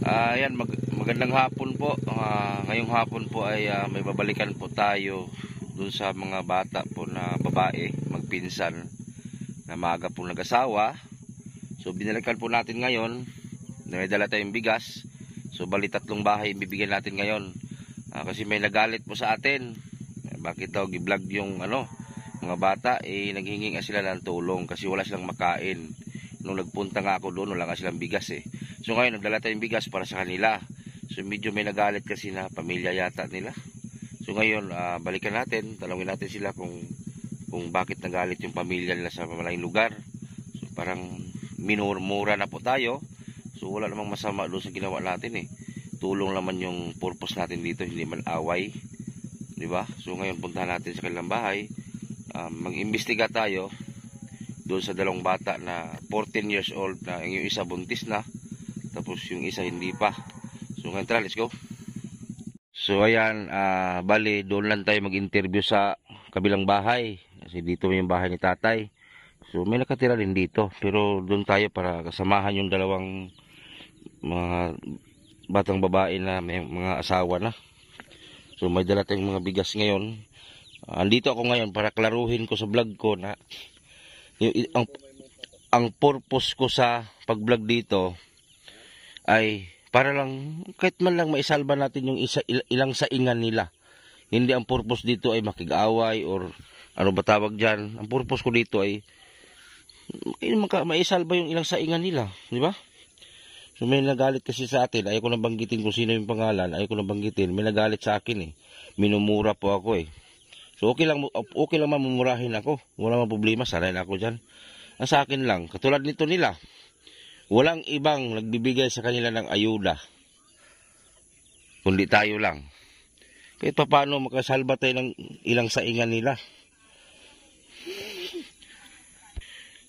Magandang hapon po. Ngayong hapon po ay may babalikan po tayo dun sa mga bata po na babae, magpinsan, na maaga po nag-asawa. So binalikan po natin ngayon, may dala tayong bigas. So bali 3 bahay bibigyan natin ngayon. Kasi may nagalit po sa atin. Bakit daw gi-vlog yung mga bata, naghingi nga sila ng tulong kasi wala silang makain. Nung nagpunta nga ako doon, wala nga silang bigas eh. So ngayon, nagdala tayong bigas para sa kanila. So medyo may nagalit kasi na pamilya yata nila. So ngayon, balikan natin, talawin natin sila kung bakit nagalit yung pamilya nila sa malayong lugar. So parang minumura na po tayo. So wala namang masama doon sa ginawa natin eh. Tulong naman yung purpose natin dito, hindi man away. Diba? So ngayon, puntahan natin sa kanilang bahay. Mag-imbestiga tayo doon sa dalawang bata na 14 years old na yung isa buntis na, tapos yung isa hindi pa. So ngayon tara, let's go. So ayan, bali doon lang tayo mag-interview sa kabilang bahay kasi dito yung bahay ni tatay. So may nakatira din dito, pero doon tayo para kasamahan yung dalawang mga batang babae na may mga asawa na. So may dala tayong mga bigas ngayon. Andito ako ngayon para klaruhin ko sa vlog ko na ang purpose ko sa pag-vlog dito ay para lang kahit man lang maisalba natin yung ilang saingan nila. Hindi ang purpose dito ay makig-away or ano ba tawag dyan. Ang purpose ko dito ay maisalba yung ilang saingan nila, di ba? So may nagalit kasi sa atin, ayaw ko nang banggitin kung sino yung pangalan, ayaw ko nang banggitin, may nagalit sa akin eh. Minumura po ako eh. So okay lang mamumurahin ako. Wala mang problema, sanay na ako dyan. Ang sa akin lang, katulad nito nila, walang ibang nagbibigay sa kanila ng ayuda, kundi tayo lang. Kahit pa paano makasalba tayo ng ilang saingan nila.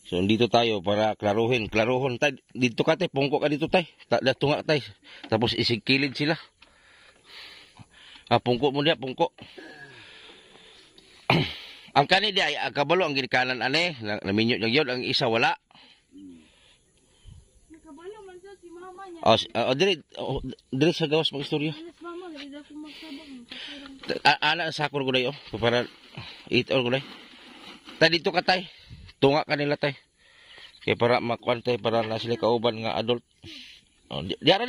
So dito tayo para klaruhin tayo. Dito ka tayo, pungko ka dito tayo. Tunga tayo. Tapos isigkilid sila. Pungko mo niya, pungko. Ang kani di ay kabalo ang ginikanan ane, naminyo lang yun, ang isa wala. Nakabalo man sa si mama niya. Dire sa gawas mga istorya. Mama, dili ako magsabang. Ana sa sakor ko dayo para eat all ko day. Ta dito ka tay. Tunga kanila tay. Kaya para makuan tay para na sila kauban nga adult. Diara.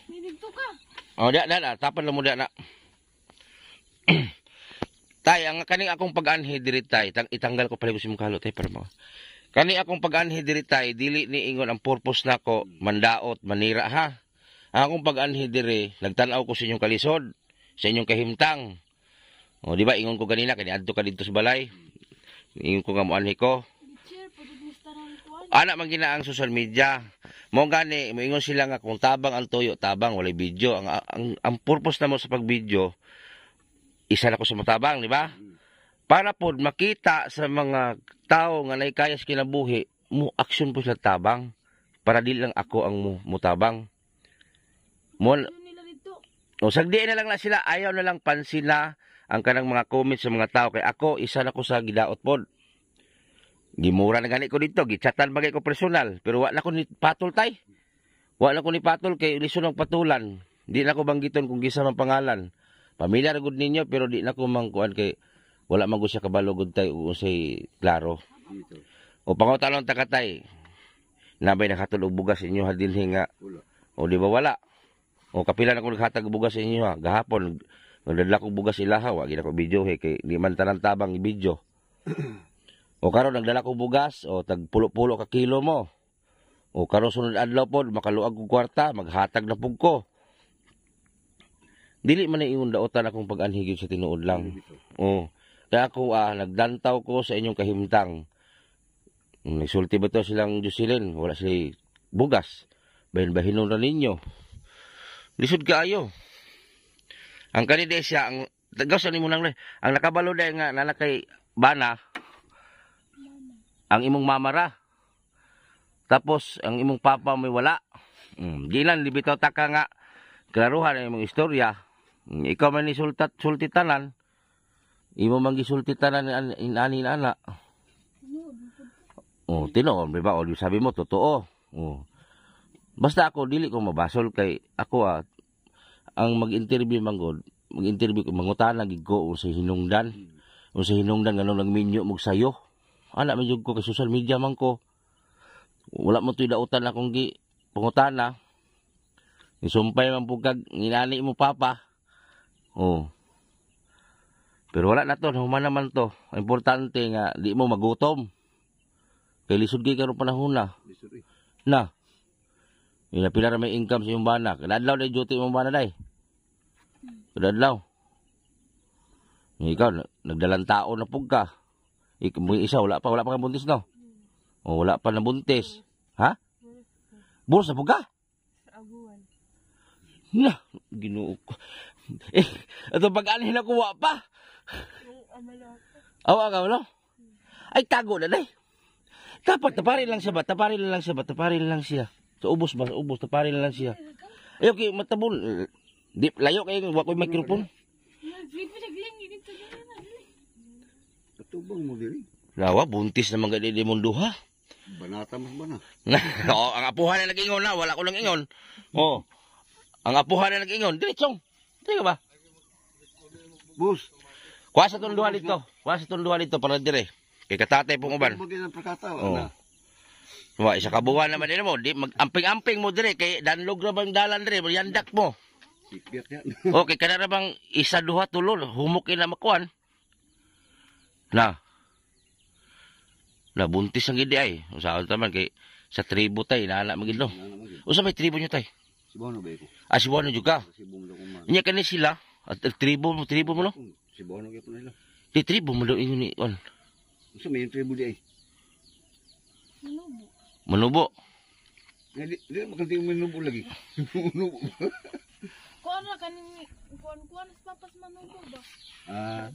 Dito ka. Tapan lang mo na. Tay, ang kaning akong pag-anhi diri tay, itanggal ko pala si mukalo tay para mo. Kani akong pag-anhi diri tay, dili ni ingon ang purpose nako mandaot, manira ha. Ang akong pag-anhi diri, nagtan-aw ko sa inyong kalisod, sa inyong kahimtang. O di ba ingon ko ganina kani adto ka dito sa balay. Ingon ko nga mo anhi ko. Ana man gina ang social media. Mo gani moingon sila nga kung tabang ang tuyo, tabang walay video. Ang purpose namo sa pag-video, isa na ko sa matabang, di ba? Para po makita sa mga tao nga naikayas kinabuhi, mo action po sila tabang. Para di lang ako ang mutabang. Sagdiin na lang sila, ayaw na lang pansin na ang kanang mga comments sa mga tao. Kaya ako, isa na ko sa gidaot po. Gimura na gani ko dito, gichatan bagay ko personal. Pero wala ko ni patol tay. Wala ko ni patol kay lisod ng patulan. Di na ko banggiton kung gisa ng pangalan. Pamilyar gud ninyo pero di na ko mangkuan kay wala man gud siya kabalo gud tay usay klaro. O pangutalon ta katay. Nabay nakatulog bugas inyo hadinhi nga. O di ba wala? O kapila na ko naghatag bugas inyo ha. Gahapon nagdala ko bugas ilaha wa gid ako video kay di man tanan tabang i-video. O karon nagdala ko bugas o tag pulo-pulo ka kilo mo. O karon sunod adlaw pod makaluag ko kwarta maghatag na pug ko. Dili man na iyon daotan akong pag-anhigid sa tinuod lang. Kaya ako nagdantaw ko sa inyong kahimtang. Nagsulti ba ito silang Jocelyn? Wala sila bugas. Bahin-bahinon na ninyo. Lisod kaayo. Ang kanide siya, ang tagasan mo lang ang nakabalo dahil nga nalakay bana, ang imong mamara. Tapos, ang imong papa may wala. Gilan, libitaw taka nga, klaruhan ang imong istorya. Ikaw man ni sultitanan, imo man gisultitanan ani ana. Tinoon, di ba? O sabi mo totoo. Basta ako dili ko mabasol kay ako ang mag-interview manggod, mag-interview ko mangutana gid ko sa hinungdan. Sa hinungdan ngano nagminyo mog sayo. Ana man jud ko kay social media man ko. Wala mo tuy dautan akong gi pangutana. Isumpay man pug kag nginani mo papa. Oh. Pero wala na to, human naman to. Ang importante nga di mo magutom. Kay lisod kay karon panahon na. Na. Ina pila ra may income sa imong bana. Kadadlaw na duty imong bana day. Kadadlaw. Ikaw nagdalang tao na pug ka. Isa wala pa kang buntis no. O wala pa na buntis. Ha? Buros na pug ka? Sa abuan. Na, Ginoo ko. Ato pag-anhin na kuha pa. Awa ka no? Ay tago na day. Dapat taparin lang siya ba? Taparin lang siya. So ubos ba? Ubos, taparin lang siya. Ay okay, matabon. Di layo kayo wa koy microphone. Katubang mo diri. Lawa buntis naman gadi di mong duha. Banata mas bana. Oo, ang apuhan na nag-ingon na, wala ko lang ingon. Oh. Ang apuhan na nag-ingon, diretsong. Di ba? Bus. Kuha sa tong duha dito. Kuha sa tong duha dito para dire. Kay katatay pong uban. Bagay ng perkata Oh. na. Wa isa ka buwan naman din mo, di mag-amping-amping mo dire kay danlog ra bang dalan dire, yandak mo. Sikbit yan. Okay, kana ra bang isa duha tulo humukin na makuan. Na. Na buntis ang gidi ay. Usaon taman kay sa tribo tay nana magid no. Usa may tribo nyo tay? Sibuano ba ko? Ah, Cebuano juga. Sibong lang kuman. Inya kani sila at tribo mo no. Sibuano gyud nila. Di tribo mo daw ingon ni on. Unsa may tribo di ay? Manubo. Manubo. Di makanti minubo lagi. Minubo. Kuan na kanin kuan sa papas manubo ba? Ah.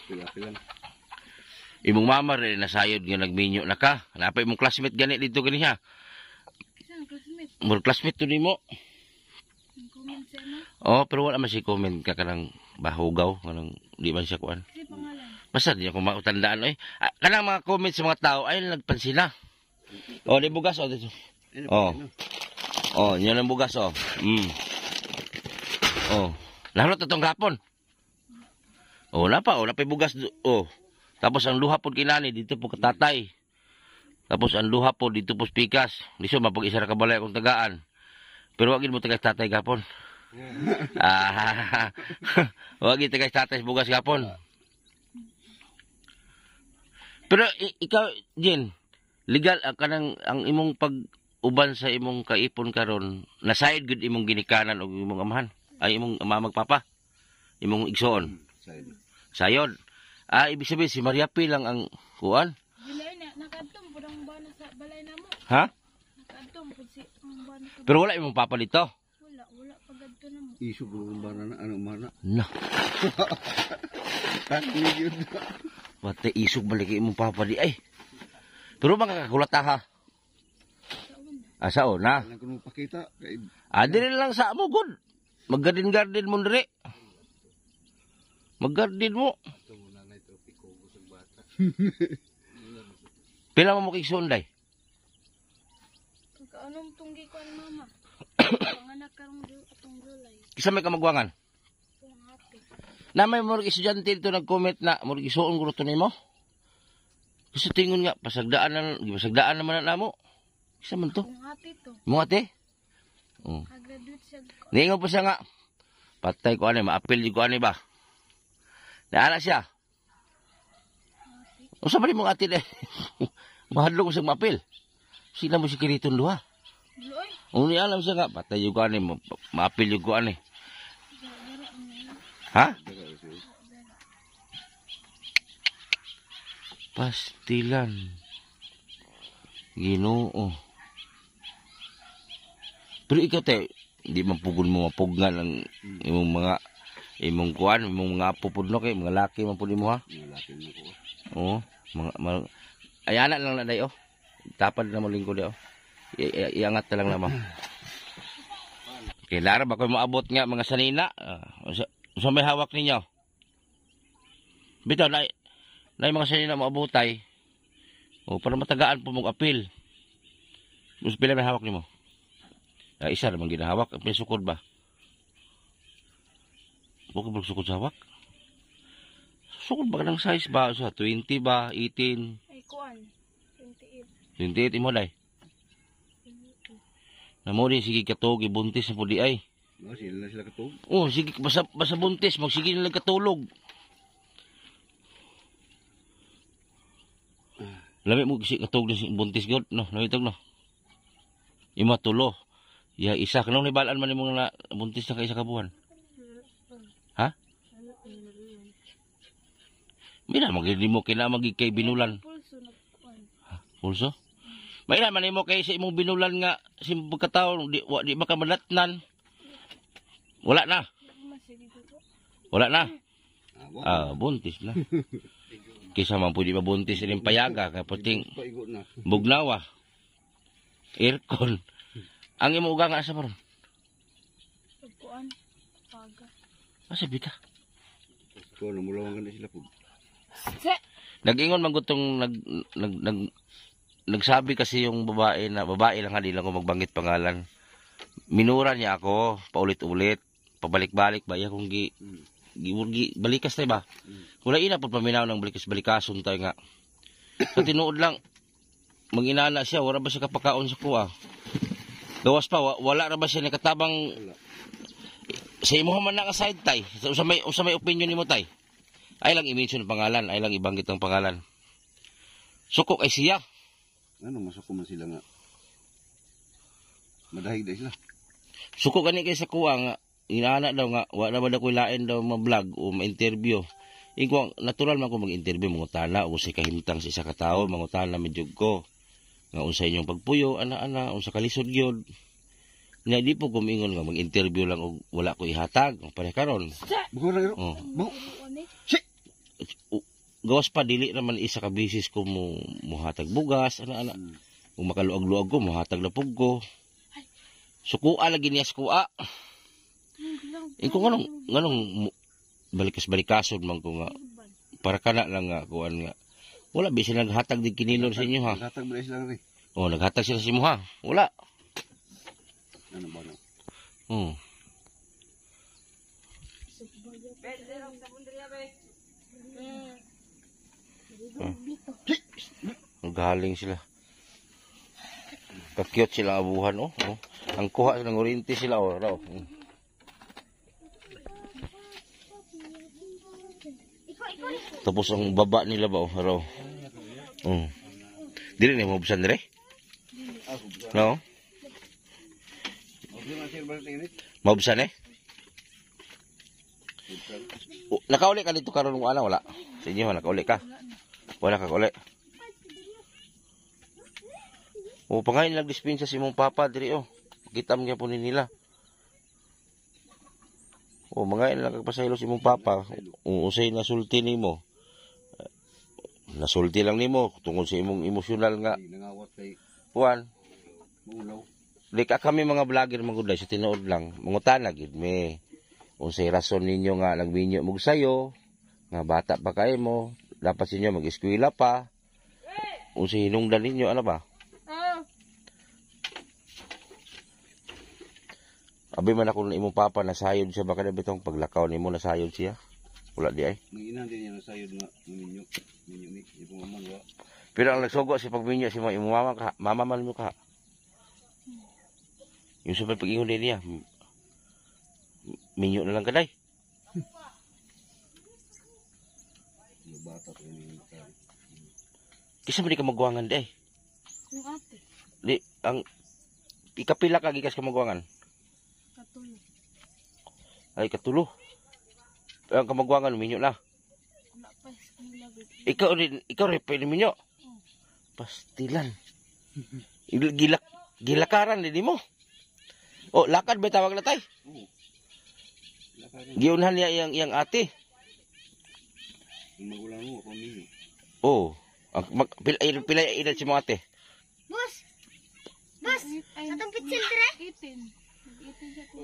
Pila. Imong mama rin nasayod nga nagminyo na ka. Napay imong classmate gani dito gani siya. Isang classmate. More classmate to nimo. Ang comment siya na. Oh, pero wala man si comment ka kanang bahugaw, kanang di man siya kuan. Si pangalan. Basta di ako mautandaan oy. Kanang mga comment sa mga tao ay nagpansin na. Oh, di bugas oh dito. Oh. Oh, yan ang bugas oh. Oh. Lahot na tong gapon. Oh, napa bugas oh. Tapos ang luha po kinani dito po katatay. Tapos ang luha po dito po pikas. Diso mapag isa ra ka balay akong tagaan. Pero wag mo tagay tatay gapon. Wag tagay tatay bugas gapon. Pero ikaw Jen, legal kanang ang imong pag-uban sa imong kaipon karon, nasayod gud imong ginikanan og imong amahan. Ay imong ama magpapa. Imong igsoon. Sayod. Ibig sabihin si Maria P lang ang kuan. Bilay na nakadtom pud ang bana sa balay namo. Ha? Nakadtom pud si ang bana. Pero wala imong papa dito. Wala pagadto namo. Isu gulong bana na ano mana. Na. Kan yun. Wate isog balik imong papa di ay. Pero makakakulata ha. Asa na. Lang kuno pakita kay Dire lang sa mo good. Mag-garden mo dire. Mag-garden mo. Pila mo kigsoon day? Anong tunggi ko ang mama? Panganak karong atong July. Kisa may kamagwangan? Kung happy. Na may mga estudyante dito nag-comment na mga isuon ko ito nimo. Kasi tingon nga, pasagdaan naman na mo. Kisa man to? Kung happy to. Mga ate? Oh. Graduate siya. Ningon pa siya nga. Patay ko maapil ko ba? Naala siya. O sa bali mong ate na mahadlong ko siyang maapil. Sila mo si Kiriton duha. Loy. Uni alam siya nga, patay yung ko maapil yung ko Ha? Pastilan. Ginoo. Pero ikaw tayo, hindi mapugol mo mapugngan ang imong kuan, imong mga pupudno kay mga laki man pud mo ha. laki mo ko. Oo, ayana lang na dayo. Tapad na mo lingkod dayo. Iangat na lang naman. Okay, lara ba ko maabot nga mga sanina? Sa may hawak ninyo. Bitaw na mga sanina maabotay. O para matagaan po mong apil. Mas pila may hawak nimo? Isa naman ginahawak. Ang sukod ba? Huwag ka sukod sa hawak. Sukod ba ka ng size ba? Sa 20 ba? 18? Ay, kuan. 28. 28 mo day. Namo din sige katog ibuntis na po di ay. No, sila na sila katog. Oh, sige basta buntis magsige na lang katulog. Lami mo kasi katog na buntis god no, nawitog no. Ima tulo. Ya isa kanang nibalaan man imong na buntis na kay isa ka buwan. Ha? Mira magdi mo kina magikay binulan. Pulso na kuan. Pulso? May naman mo kay sa imong binulan nga sim pagkataon di baka madatnan. Wala na. Masige ko. Wala na. Ah, Buntis na. Kisa man pwede mabuntis rin payaga kay puting paigo na. bugnawa. Aircon. Ang imo uga nga asa maron? Kuan. Paga. Asa bita? So, namulawangan na sila po. Se. Nag-ingon man gutong nagsabi kasi yung babae lang nga di lang ko magbanggit pangalan. Minura niya ako paulit-ulit, pabalik-balik ba iya kung balikas tayo ba? Wala ina po paminaw ng balikas-balikason tayo nga. Sa tinuod lang manginana siya, wala ba siya kapakaon sa kuha? Gawas pa wala ra ba siya nakatabang sa imo man na side tay. Usa may opinion nimo tay. Ay lang i-mention ang pangalan, ay lang ibanggit ang pangalan. Sukok ay siya. Ano, masako man sila nga. Madahig na sila. Suko gani kay sa kuha nga inaana daw nga wala ba ko lain daw ma-vlog o ma-interview. Ingko natural man ko mag-interview mangutana o sa kahimtang sa isa ka tawo mangutana medyo ko nga unsa inyong pagpuyo ana unsa kalisod gyud. Nya di po kumingon nga mag-interview lang og wala ko ihatag pare karon. Buko na garo. Oh. Mau. Gawas pa dili naman isa ka bisis ko mo muhatag bugas ana. Kung makaluag-luag ko muhatag na pug ko. Sukuha lagi niya sukuha. Ikaw nganong balikas-balikason man ko nga para kana lang nga kuan nga. Wala bisan naghatag din kinilor sa inyo ha. Naghatag ba sila rin? Oh, naghatag sila sa imo ha. Wala. Ano ba na? Galing sila. Kakyot sila abuhan oh. Ang kuha ng orinti sila oh raw. Tapos ang baba nila ba oh raw. Dili ni mo busan dire? No. Mabusan eh? Nakauli ka dito karon mo wala? Sa inyo nakauli ka? Wala ka kauli. Pangain lang dispensa si mong papa diri oh. Kitam niya po nila. Mangain lang kagpasaylo si mong papa. Usay nasulti nimo. Nasulti lang nimo tungod sa imong emosyonal nga. Nangawat kay Juan. Mulaw. Di ka kami mga vlogger maguday sa tinuod lang. Mangutana gid me. Unsay rason ninyo nga nagminyo mog sayo nga bata pa kay mo, dapat sinyo mag-eskwela pa. Unsay hinungdan ninyo ano ba? Abi man ako ng imong papa nasayod siya baka na bitong paglakaw nimo nasayod siya. Wala di ay. Manginan din niya nasayod nga minyo ni ipong aman wa. Pero ang nagsugo si pagminyo si imong mama ka, mama man mo ka. Yung sa pag-ingon din niya. Minyo na lang kaday. Bata pa ni ka. Kisa man di ka magwangan di ay. Yung ate. Di ang ikapila ka gikas ka magwangan. Katulo. Ay katulo. Ang kamagwangan minyo na. Wala pa eskwela. Ikaw rin pwede minyo. Pastilan. Gilakaran din mo. Oh, lakad ba tawag na tay? Giunhan niya iyang ate. Ang magulang mo ako minyo. Oh, pila edad si mo ate? Boss! Boss! Atong pitsil dire? 18 siya ko.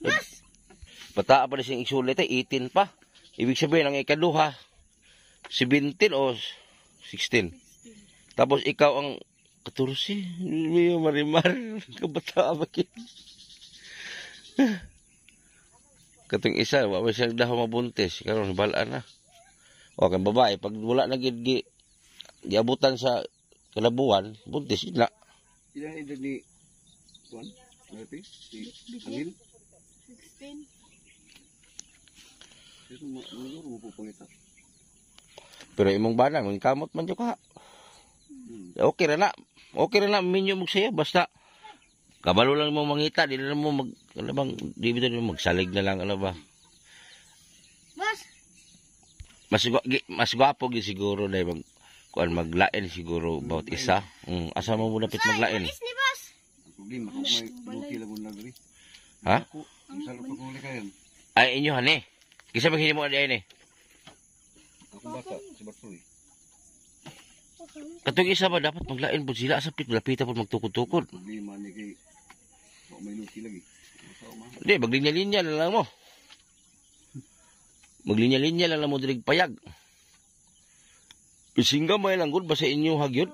Boss! Bata pa na siyang isulit ay 18 pa. Ibig sabihin ang ikaduha 17 o 16. Tapos ikaw ang 14. May marimar. Kabataan ba kin? Katong isa, wala siyang daw mabuntis. Karon balaan na. O, kang babae, pag wala na giabutan sa kalabuan, buntis yun na. Ilan edad ni Juan? Ngerti? Si Angel? 16. Pero manuro mo po pangita. Pero imong banang, yung kamot man dyan ka. Okay ra na. Okay ra na, minyo mo siya. Basta, kabalo lang mo mangita. Di na mo ano bang, di ba mo magsalig na lang, ano ba? Boss, Mas gwapo gi siguro na mag, kuan maglain siguro about isa. Asa mo muna pit maglain? is ni boss. Ang problema kung may buki lagun lagri. Ha? Ako, misal pa kung kayan. Ay, inyo hani. Kisa maghini mo adi ni. Ako bata, si Bartoy. Katong isa ba dapat maglain po sila sa pit lapita po magtukod-tukod. Problema ni kay baka may luki lagi. Masaw ma. Hindi, maglinya-linya na lang mo. Maglinya-linya lang mo dirig payag. Pisingga mo lang gud ba sa inyo hagyod?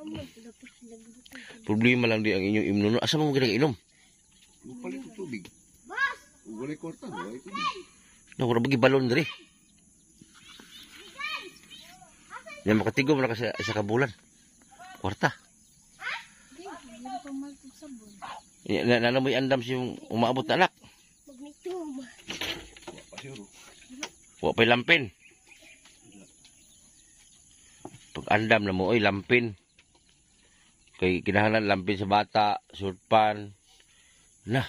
Problema lang di ang inyong imnuno. Asa mo ginang inom? Lupalit ang tubig. Boss! Walay kwarta, walay tubig. Wala bagi balon diri. Yan makatigo mo na kasi isa ka bulan. Kwarta. Hindi pa maltog sabon. Nana mo andam si umaabot na anak. Magnitum. Pasyuro. Wa pa'y lampin. Pag andam na mo, oy, lampin. Kay kinahanglan lampin sa bata, surpan. Na.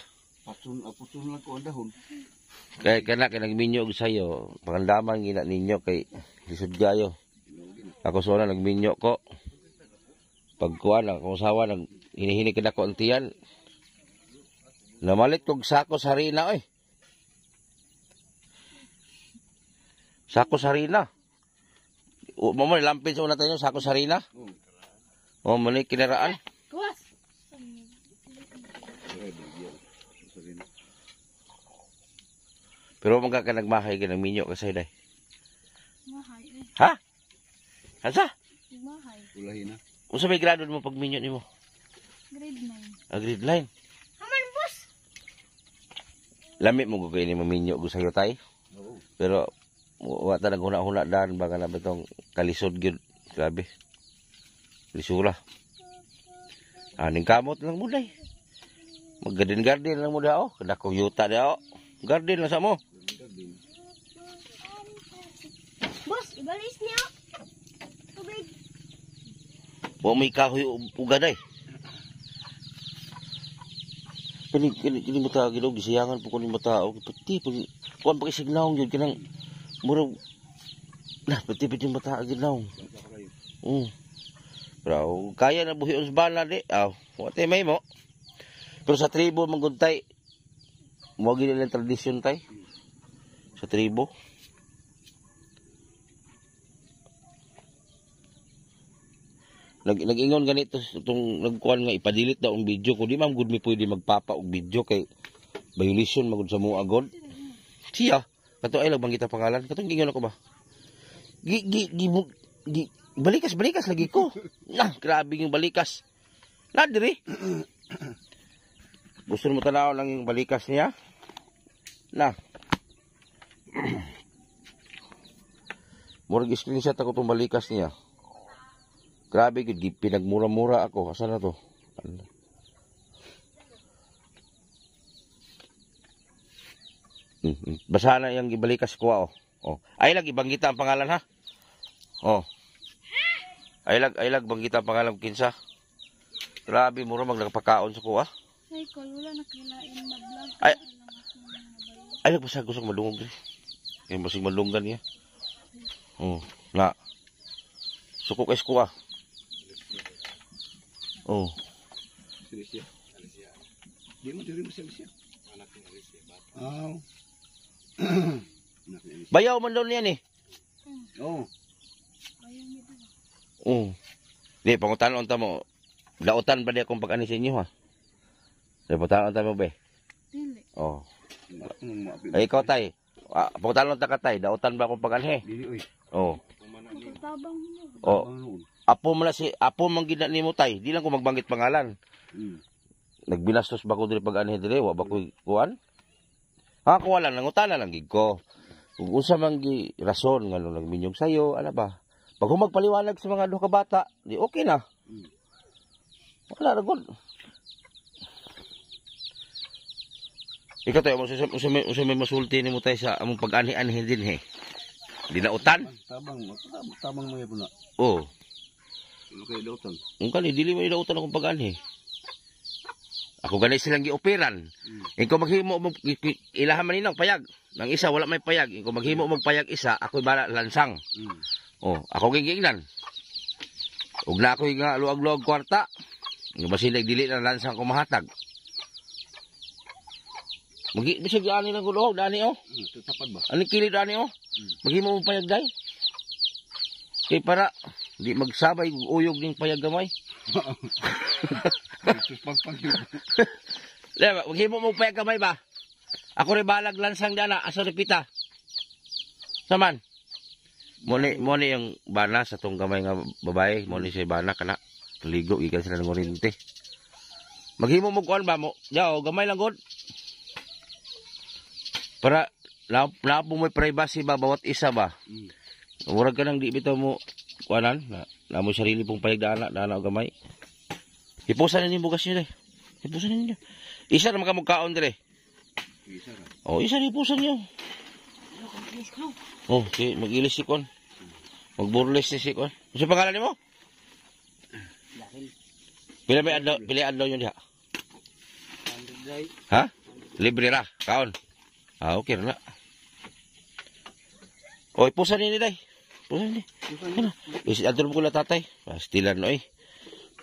Aputsun lang ko ang dahon. Kay nagminyo og sayo. Pangandaman gina ninyo kay lisod gayo. Ako sona nagminyo ko. Pagkuan ako usawa nag hinihini kada ko ang tiyan. Namalit kog sako sa harina oy. Sako sa harina. O mo lampin sa una tayo sako sa harina. O man kinaraan. Kuwas! Pero mga ka nagmahay ka ng minyo kasi day. Mahay eh. Ha? Asa? Mahay. Ulahin na. Unsa may grado mo pag minyo nimo? Grade 9. Grade 9. Haman, boss. Lami mo gugay ni maminyo gusto sayo tay. Oo. Pero wa ta naghuna-huna dan baka na betong kalisod gyud. Grabe. Lisura. Aning kamot lang mo day. Mag-garden lang mo dao. Kada ko yuta dao. Garden lang sa mo. Boss, ibalis niyo. Tubig. Wa may kahoy ugaday. Kini mata gidog gisiyangan po ko ni mata og pati pag kuan pa signaw gyud kanang murag nah pati mata gidnaw. Pero kaya na buhion sa bala di. Wa tay may mo. Pero sa tribo manguntay mo gid lang tradisyon tay. Sa tribo. Nag-ingon ganito itong nagkuhan nga ipadilit daw ang video ko. Di ma'am good mi pwede magpapa og video kay violation magud sa mo agod. Siya, kato ay lang kita pangalan. Katong gingon ako ba? Balikas lagi ko. Nah, grabe yung balikas. Na diri. Gusto mo tanaw lang yung balikas niya? Na. Murag screenshot ako tong balikas niya. Grabe, pinagmura-mura ako. Asa na to? Basa na yung ibalikas ko. Oh. Ay lag, ibanggita ang pangalan ha. Oh. Ay lag, banggita ang pangalan kinsa. Grabe, mura maglagpakaon sa kuha. Ay, wala na kilain madlang. Ay lag, basta gusto madungog rin. Yung basing malunggan niya. Oh, na. Sukok es kuha. Oh. Alicia. Di mo diri mo si Alicia. Anak ni Alicia. Aw. Bayaw man daw niyan eh. Oh. Ayun nito. Di, pangutanon ta mo. Dautan ba di akong pag-ani sa inyo ha? Di, pangutanon ta mo ba? Dili. Oh. Ay, ikaw tay. Pangutanon ta ka tay. Dautan ba akong pag-ani? Dili oy. Oh. Pagkatabang mo. O, Tabang noon. apo man gina nimo tay, di lang ko magbanggit pangalan. Nagbinastos ba ko diri pag anhi diri, wa ba ko kuan? Ha, ko wala nangutana lang gid ko. Ug unsa man gi rason ngano nagminyog sayo, ana ba? Pag humagpaliwanag sa mga duha ka bata, di okay na. Wala ra gud. Ikaw tayo, usa may masulti nimo tay sa among pag-anhi-anhi din he. Di na utan? Tabang mo yan po na. Oo. Ano kayo dautan? Kung kani, dili mo inautan akong pag-anhi. Ako ganay silang gi-operan. Ikaw maghimo, ilahan man ninang payag. Nang isa, wala may payag. Ikaw maghimo magpayag isa, ako'y bala lansang. Oh, ako gingingnan. Ug na ako'y nga luag-luag kwarta. Nga basin nagdili na lansang ko mahatag. Bisig ani lang gulog, dani oh. Tatapad ba? Ani kilid dani oh. Maghimo mo payag day. Kay para di magsabay uyog ning payag gamay. Lema, maghimo mo payag gamay ba? Ako rin balag lansang dana, aso repita. Saman. Moni yung bana sa tong gamay nga babae, moni siya bana kana. Ligo ikan sila ng orinte. Maghimo mo kuan ba mo? Yaw, gamay lang god. Para na po may privacy ba bawat isa ba? Murag ka nang di bitaw mo kuanan na mo sarili pong payag dana og gamay. Hipusan ninyo bugas niyo dai. Hipusan ninyo. Isa ra makamugkaon dire. Isa ra. Oh, isa hipusan niyo. Oh, si magilis si kon. Magburles si kon. Ano pangalan nimo? Pila adlaw yun diha? Ha? Libre ra, kaon. Ah, okay na. O, ipusan ni day. Pusan ni. Ano? Isi adto mo ko la tatay. Pastilan no eh.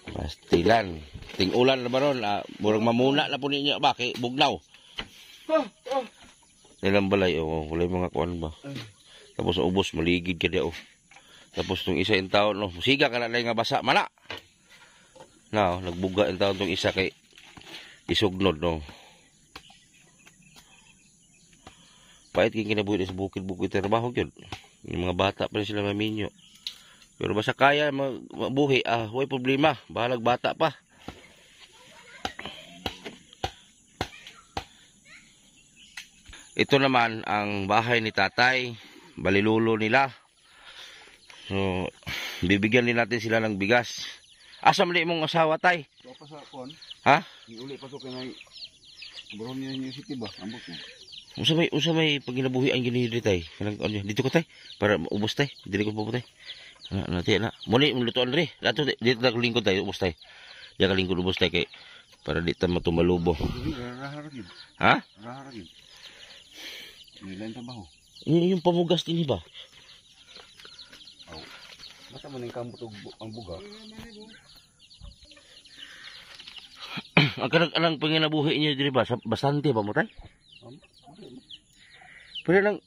Pastilan. Ting-ulan na ba ron? Murag mamuna na po ninyo ba? Kay bugnaw. Nilang balay. O, walay mga kuan ba? Tapos ubos, maligid ka diya o. Tapos itong isa yung taon, no? Musiga ka na lang nga basa. Mana! Na, nagbuga yung taon itong isa kay isugnod, no? Pait kaya kinabuhi sa bukid-bukid trabaho yun. Yung mga bata pa rin sila maminyo. Pero basta kaya mabuhi, huwag problema. Bahalag bata pa. Ito naman ang bahay ni tatay. Balilulo nila. So, bibigyan din natin sila ng bigas. Asa mali mong asawa tay? So, pa sa kuan? Ha? Uli pa to kay Brown University ba? Ambot mo. Usa may paginabuhi ang gini tay. Dito ko tay para ubos tay. Dili ko po tay. Nanti na. Muni lutuan ri. Dito ta lingkod tay ubos tay. Ya ka lingkod ubos tay kay para di ta matumalubo. Raharagid. Ha? Raharagid. Nilan trabaho. Yung pamugas din ba? Basta man yung kambot ang buga. Ang kanang panginabuhi niyo diri ba? Bastante ba mo tay? Pero lang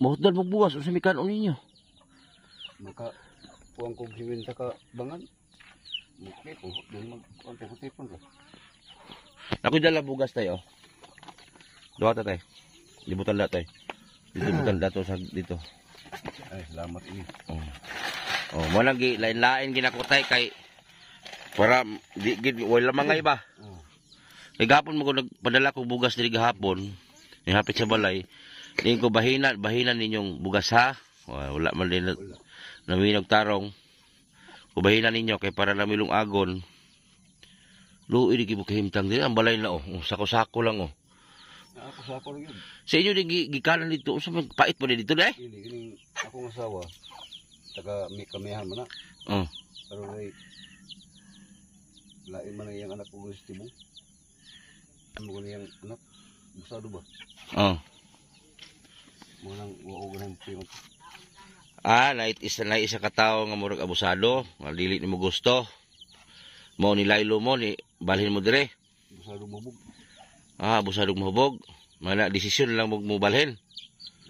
mahutdan mo buwas sa mikanon ninyo. Maka puang kong hiwinta ka bangan. Okay po. Doon mag-tipon ka. Ako dala bugas tayo. Duha ta tay. Libutan da tay. Libutan da to sa dito. Ay, salamat ini. Oh, mo nang lain-lain ginakutay kay para di gid wala mangay ba. Kay gahapon mo ko nagpadala ko bugas diri gahapon. Ni hapit sa balay. Din ko bahinan ninyong bugas ha. Wala man din naminog tarong. Kubahinan ninyo kay para namilong agon. Luoy di gibo kahimtang diri ang balay na sako-sako lang Ako sa ako rin yun. Sa inyo din gikanan dito sa pait pa dito dai. Ini akong asawa. Taga may kamihan man na. Pero lain man na yung anak ko sa tibong. Ano ko niyang anak? Busado ba? Mga wao ganang piyong. Na isa ka tawo nga murag abusado, nga dili nimo gusto. Mao ni laylo mo ni balhin mo dire. Busado mabog. Abusado mahubog. Mana desisyon lang mo balhin.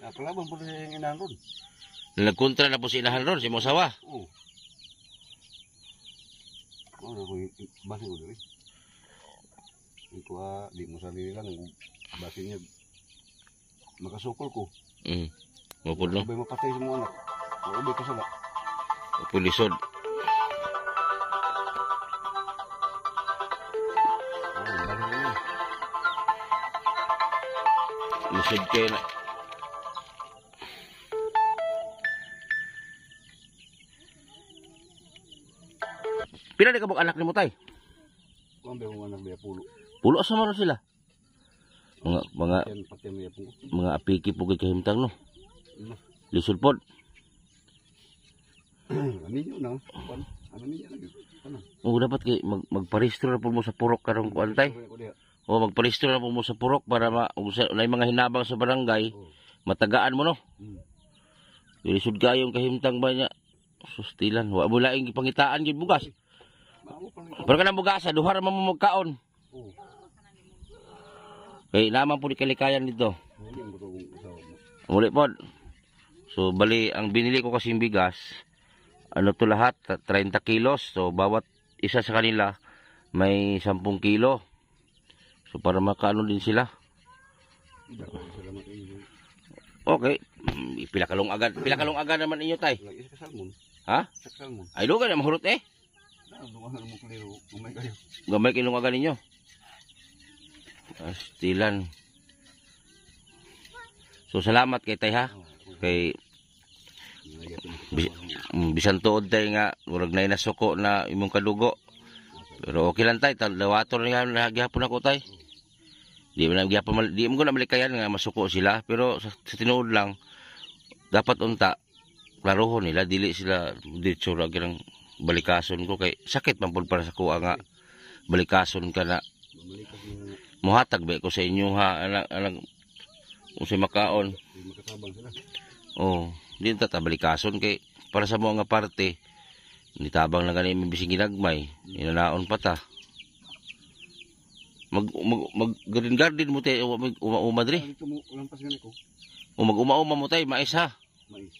Nakalaban po rin yung inahan ron. Nagkontra na po si inahan ron, si Mosawa. Oo. Ano ko basi ko dire. Ito di mo sarili lang basi niya. Makasukol ko. Mapod no. Sabay mapatay sa mga anak. Ubay ko sala. Pulisod. Lisod kayo na. Pila di ka bang anak ni mo tay? Kuan ba mo anak biya pulo. Pulo sa maro sila. Mga Pati mo yapon ko. mga apiki po kay kahimtang no. Ano? Lisod pod. Aminyo na. Kuan. Ano niya lagi? Ano? O dapat kay magparehistro na po mo sa purok karong kuan tay. Ko diha. O magparehistro na po mo sa purok para na mga hinabang sa barangay, Oh. matagaan mo no. Lisod kayong kahimtang ba niya. Sustilan, wa mo laing gipangitaan gyud bugas. Mao pa ni. Pero kanang bugas, duha ra man mo magkaon. Oh. Kay naman po di kalikayan dito. Hindi mo to kung usawa mo. Muli po. So bali ang binili ko kasing bigas, ano to lahat, 30 kilos. So bawat isa sa kanila may 10 kilo. So para makaano din sila. Salamat inyo. Okay. Pila kalong agad naman inyo tay. Lagi sa salmon. Ha? Sa salmon. Ay lugan na mahurot eh. Ano mo klaro? Umay kayo. Gamay kilong agad ninyo. Astilan. So salamat kay tay ha. Kay bisan tuod tay nga murag na inasuko na imong kadugo. Pero okay lang tay, dawaton nga nagyapon ako tay. Di mo ko na malikayan nga masuko sila, pero sa tinuod lang dapat unta klarohon nila dili sila dito ra gyang balikason ko kay sakit man pud para sa kuha nga balikason ka na muhatag ba ko sa inyo ha anak unsay makaon. Makasabang sila. Oh, di ta balikason kay para sa mga parte nitabang na gani bising ginagmay inanaon pa ta. Mag garden mo tay umadri. Dito mo lampas gani ko. O mag-uma mo tay mais ha. Mais.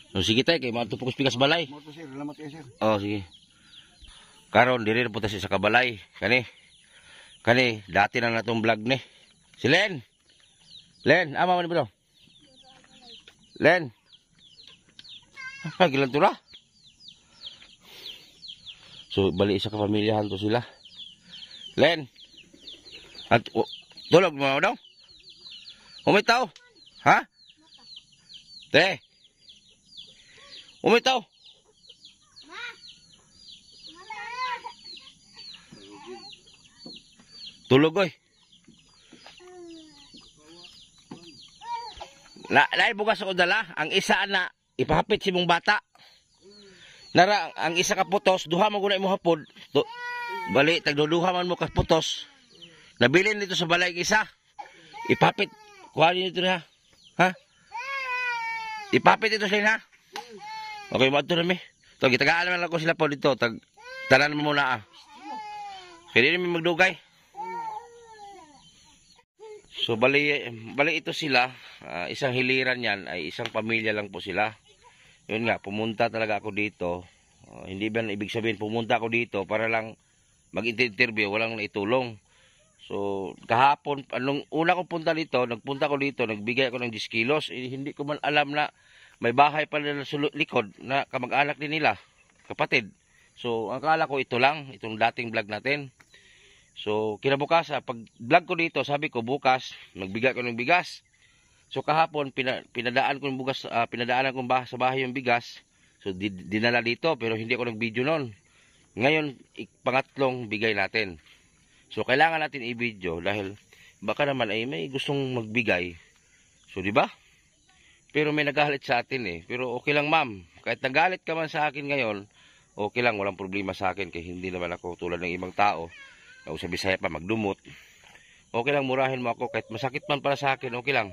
So sige tay kay matupok pikas balay. Mo to sir, salamat kayo sir. Oh sige. Karon diri po ta sa kabalay kani dati na natong vlog ni. Si Len. Len, ama man bro. Len. Pagilan to ra. So bali sa kapamilyahan to sila. Len. At tulog mo daw. Umitaw. Ha? Te. Umitaw. Tulog oy. Lain bugas ako dala. Ang isa na ipahapit si mong bata. Nara ang isa ka putos, duha mo guna imo hapod. Bali tagduduha man mo ka putos. Nabilin dito sa balay isa. Ipapit. Kuha dito ha. Ha? Ipapit ito sila ha. Okay, mo na mi. To gitagaan man lang ko sila po dito. Tanan mo muna ah. Kaya din mi magdugay. So bali ito sila, isang hiliran yan ay isang pamilya lang po sila. Yun nga, pumunta talaga ako dito. Hindi ba ibig sabihin pumunta ako dito para lang mag-interview, walang naitulong. So kahapon, anong una kong punta dito, nagpunta ko dito, nagbigay ako ng 10 kilos. Hindi ko man alam na may bahay pala na likod na kamag-anak din nila, kapatid. So ang akala ko ito lang, itong dating vlog natin. So, kinabukasan, pag vlog ko dito, sabi ko, bukas, magbigay ko ng bigas. So, kahapon, pinadaan ko ng bugas, pinadaanan ko sa bahay yung bigas. So, dinala dito, pero hindi ako nag-video noon. Ngayon, pangatlong bigay natin. So, kailangan natin i-video dahil baka naman ay may gustong magbigay. So, di ba? Pero may nagalit sa atin eh. Pero okay lang, ma'am. Kahit nagalit ka man sa akin ngayon, okay lang, walang problema sa akin kaya hindi naman ako tulad ng ibang tao. O sa Bisaya pa magdumot. Okay lang murahin mo ako kahit masakit man para sa akin, okay lang.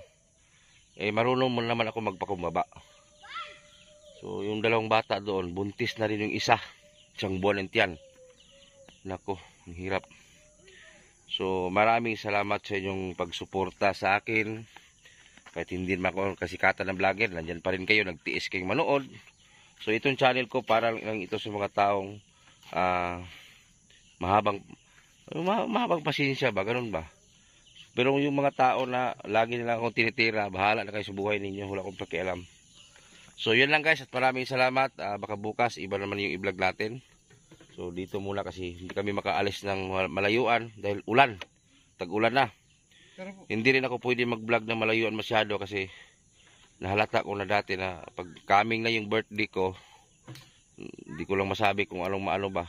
Eh marunong mo naman ako magpakumbaba. So yung dalawang bata doon, buntis na rin yung isa. Isang buwan ng tiyan. Nako, ang hirap. So maraming salamat sa inyong pagsuporta sa akin. Kahit hindi naman ako kasikatan ng vlogger, nandyan pa rin kayo, nagtiis kayong manood. So itong channel ko para lang ito sa mga taong mahabang pasensya ba, ganun ba? Pero yung mga tao na lagi nila akong tinitira, bahala na kayo sa buhay ninyo, wala akong pakialam. So yun lang guys, at maraming salamat. Baka bukas iba naman yung i-vlog natin. So dito muna kasi hindi kami makaalis ng malayuan dahil ulan. Tag-ulan na. Hindi rin ako pwede mag-vlog ng malayuan masyado kasi nahalata ko na dati na pag coming na yung birthday ko, hindi ko lang masabi kung anong maano ba.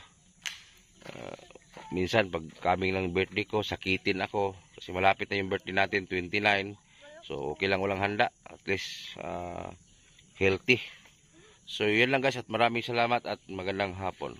Minsan pag coming lang birthday ko, sakitin ako kasi malapit na yung birthday natin, 29. So okay lang walang handa, at least healthy. So yun lang guys, at maraming salamat at magandang hapon.